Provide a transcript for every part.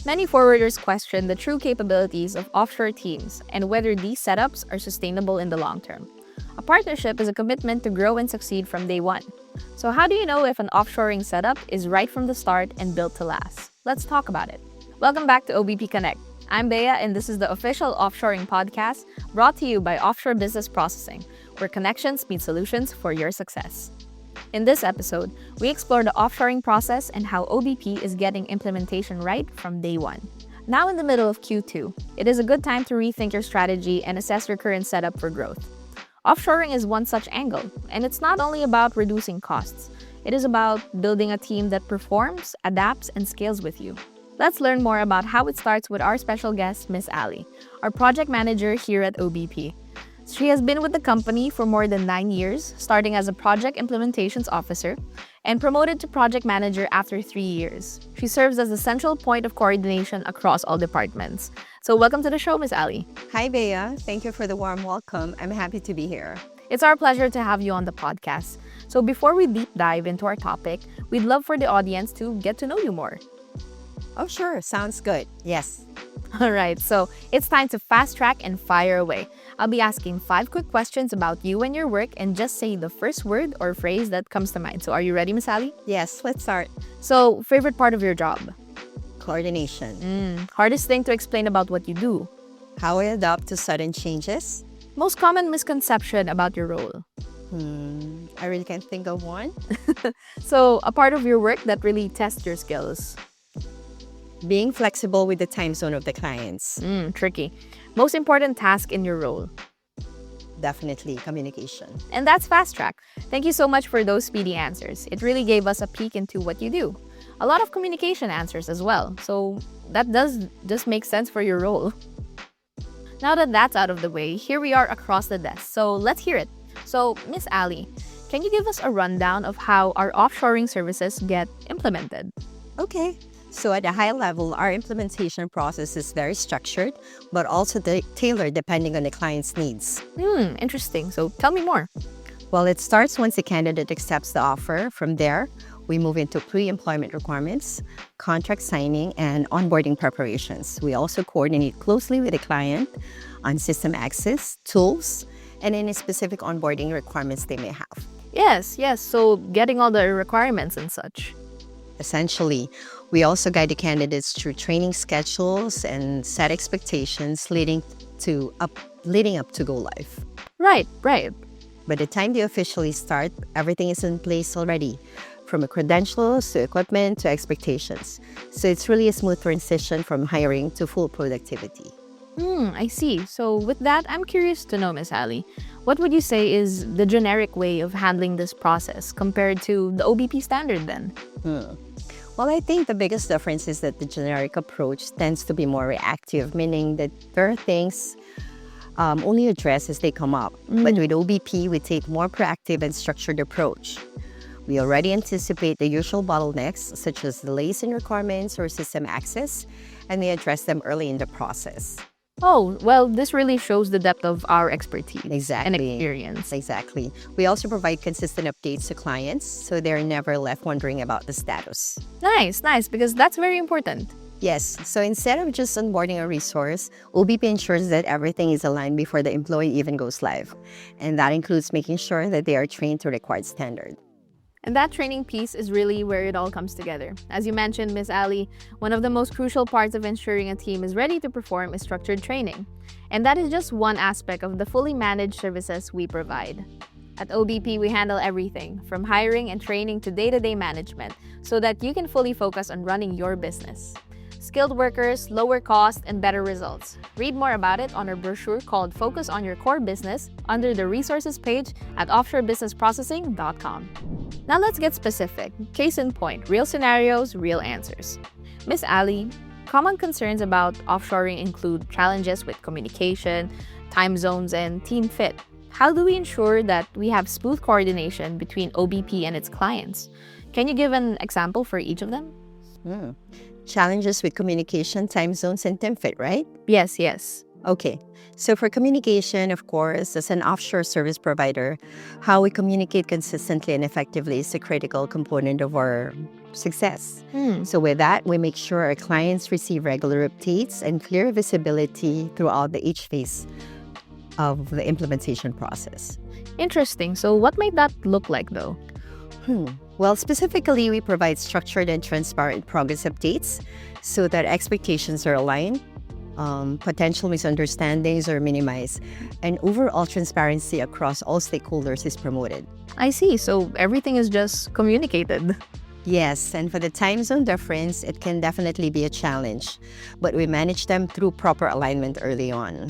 Many forwarders question the true capabilities of offshore teams and whether these setups are sustainable in the long term. A partnership is a commitment to grow and succeed from day one. So, how do you know if an offshoring setup is right from the start and built to last? Let's talk about it. Welcome back to OBP Connect. I'm Bea, and this is the official offshoring podcast brought to you by Offshore Business Processing, where connections meet solutions for your success. In this episode, we explore the offshoring process and how OBP is getting implementation right from day one. Now in the middle of Q2, it is a good time to rethink your strategy and assess your current setup for growth. Offshoring is one such angle, and it's not only about reducing costs. It is about building a team that performs, adapts, and scales with you. Let's learn more about how it starts with our special guest, Miss Ali, our project manager here at OBP. She has been with the company for more than 9 years, starting as a project implementations officer and promoted to project manager after 3 years. She serves as the central point of coordination across all departments. So welcome to the show, Miss Ali. Hi, Bea. Thank you for the warm welcome. I'm happy to be here. It's our pleasure to have you on the podcast. So before we deep dive into our topic, we'd love for the audience to get to know you more. Oh, sure. Sounds good. Yes. All right, so it's time to fast track and fire away. I'll be asking 5 quick questions about you and your work and just say the first word or phrase that comes to mind. So are you ready, Miss Ali? Yes, let's start. So, favorite part of your job? Coordination. Hardest thing to explain about what you do? How I adapt to sudden changes. Most common misconception about your role? I really can't think of one. So, a part of your work that really tests your skills? Being flexible with the time zone of the clients. Tricky. Most important task in your role? Definitely communication. And that's fast track. Thank you so much for those speedy answers. It really gave us a peek into what you do. A lot of communication answers as well. So that does just make sense for your role. Now that that's out of the way, here we are across the desk. So let's hear it. So, Miss Ali, can you give us a rundown of how our offshoring services get implemented? Okay. So at a high level, our implementation process is very structured, but also tailored depending on the client's needs. Interesting. So tell me more. Well, it starts once the candidate accepts the offer. From there, we move into pre-employment requirements, contract signing, and onboarding preparations. We also coordinate closely with the client on system access, tools, and any specific onboarding requirements they may have. Yes. So getting all the requirements and such. Essentially, we also guide the candidates through training schedules and set expectations leading up to go live. Right. By the time they officially start, everything is in place already, from credentials to equipment to expectations. So it's really a smooth transition from hiring to full productivity. I see. So with that, I'm curious to know, Miss Ali, what would you say is the generic way of handling this process compared to the OBP standard then? Well, I think the biggest difference is that the generic approach tends to be more reactive, meaning that there are things only addressed as they come up. But with OBP, we take more proactive and structured approach. We already anticipate the usual bottlenecks, such as delays in requirements or system access, and we address them early in the process. Oh, well, this really shows the depth of our expertise Exactly. and experience. Exactly. We also provide consistent updates to clients, so they're never left wondering about the status. Nice, because that's very important. Yes, so instead of just onboarding a resource, OBP ensures that everything is aligned before the employee even goes live. And that includes making sure that they are trained to required standard. And that training piece is really where it all comes together. As you mentioned, Miss Ali, one of the most crucial parts of ensuring a team is ready to perform is structured training. And that is just one aspect of the fully managed services we provide. At OBP, we handle everything from hiring and training to day-to-day management so that you can fully focus on running your business. Skilled workers, lower cost, and better results. Read more about it on our brochure called Focus on Your Core Business under the resources page at offshorebusinessprocessing.com. Now let's get specific. Case in point, real scenarios, real answers. Miss Ali, common concerns about offshoring include challenges with communication, time zones, and team fit. How do we ensure that we have smooth coordination between OBP and its clients? Can you give an example for each of them? Challenges with communication, time zones, and team fit, right? Yes. Okay, so for communication, of course, as an offshore service provider, how we communicate consistently and effectively is a critical component of our success. Hmm. So with that, we make sure our clients receive regular updates and clear visibility throughout each phase of the implementation process. Interesting. So, what might that look like though? Well, specifically, we provide structured and transparent progress updates so that expectations are aligned, potential misunderstandings are minimized, and overall transparency across all stakeholders is promoted. I see. So, everything is just communicated. Yes, and for the time zone difference, it can definitely be a challenge, but we manage them through proper alignment early on.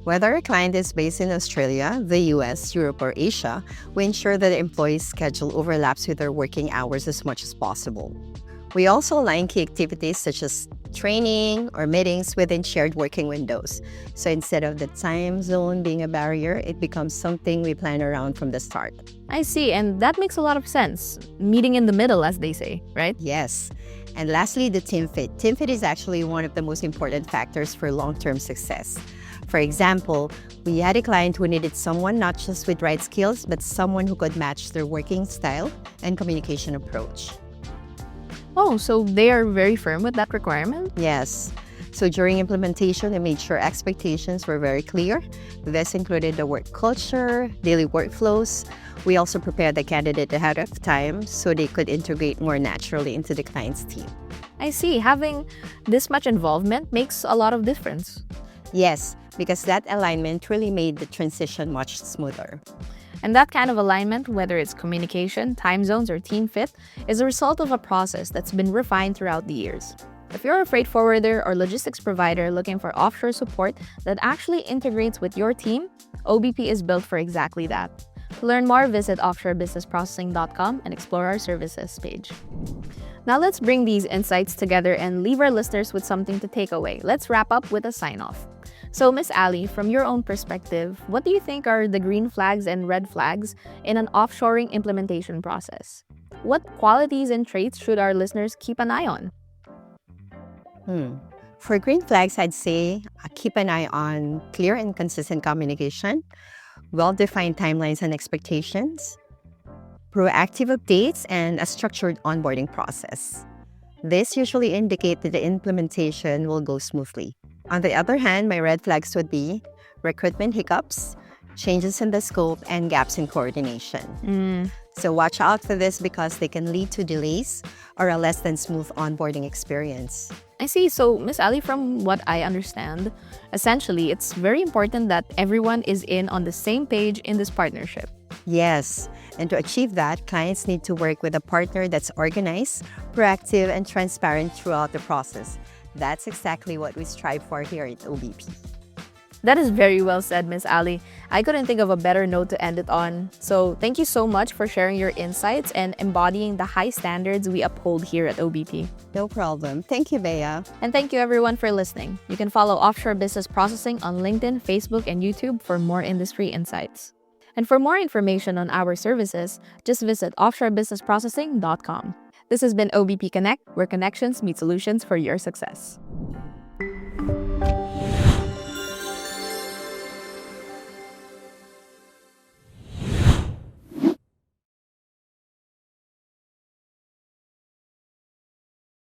Whether a client is based in Australia, the US, Europe, or Asia, we ensure that the employee's schedule overlaps with their working hours as much as possible. We also align key activities such as training or meetings within shared working windows. So instead of the time zone being a barrier, it becomes something we plan around from the start. I see. And that makes a lot of sense. Meeting in the middle, as they say, right? Yes. And lastly, the team fit. Team fit is actually one of the most important factors for long-term success. For example, we had a client who needed someone not just with right skills, but someone who could match their working style and communication approach. Oh, so they are very firm with that requirement? Yes. So during implementation, I made sure expectations were very clear. This included the work culture, daily workflows. We also prepared the candidate ahead of time so they could integrate more naturally into the client's team. I see. Having this much involvement makes a lot of difference. Yes, because that alignment really made the transition much smoother. And that kind of alignment, whether it's communication, time zones, or team fit, is a result of a process that's been refined throughout the years. If you're a freight forwarder or logistics provider looking for offshore support that actually integrates with your team, OBP is built for exactly that. To learn more, visit offshorebusinessprocessing.com and explore our services page. Now let's bring these insights together and leave our listeners with something to take away. Let's wrap up with a sign-off. So, Miss Ali, from your own perspective, what do you think are the green flags and red flags in an offshoring implementation process? What qualities and traits should our listeners keep an eye on? For green flags, I'd say keep an eye on clear and consistent communication, well-defined timelines and expectations, proactive updates, and a structured onboarding process. This usually indicates that the implementation will go smoothly. On the other hand, my red flags would be recruitment hiccups, changes in the scope, and gaps in coordination. So watch out for this because they can lead to delays or a less than smooth onboarding experience. I see. So, Miss Ali, from what I understand, essentially, it's very important that everyone is in on the same page in this partnership. Yes, and to achieve that, clients need to work with a partner that's organized, proactive, and transparent throughout the process. That's exactly what we strive for here at OBP. That is very well said, Miss Ali. I couldn't think of a better note to end it on. So, thank you so much for sharing your insights and embodying the high standards we uphold here at OBP. No problem. Thank you, Bea. And thank you everyone for listening. You can follow Offshore Business Processing on LinkedIn, Facebook, and YouTube for more industry insights. And for more information on our services, just visit offshorebusinessprocessing.com. This has been OBP Connect, where connections meet solutions for your success.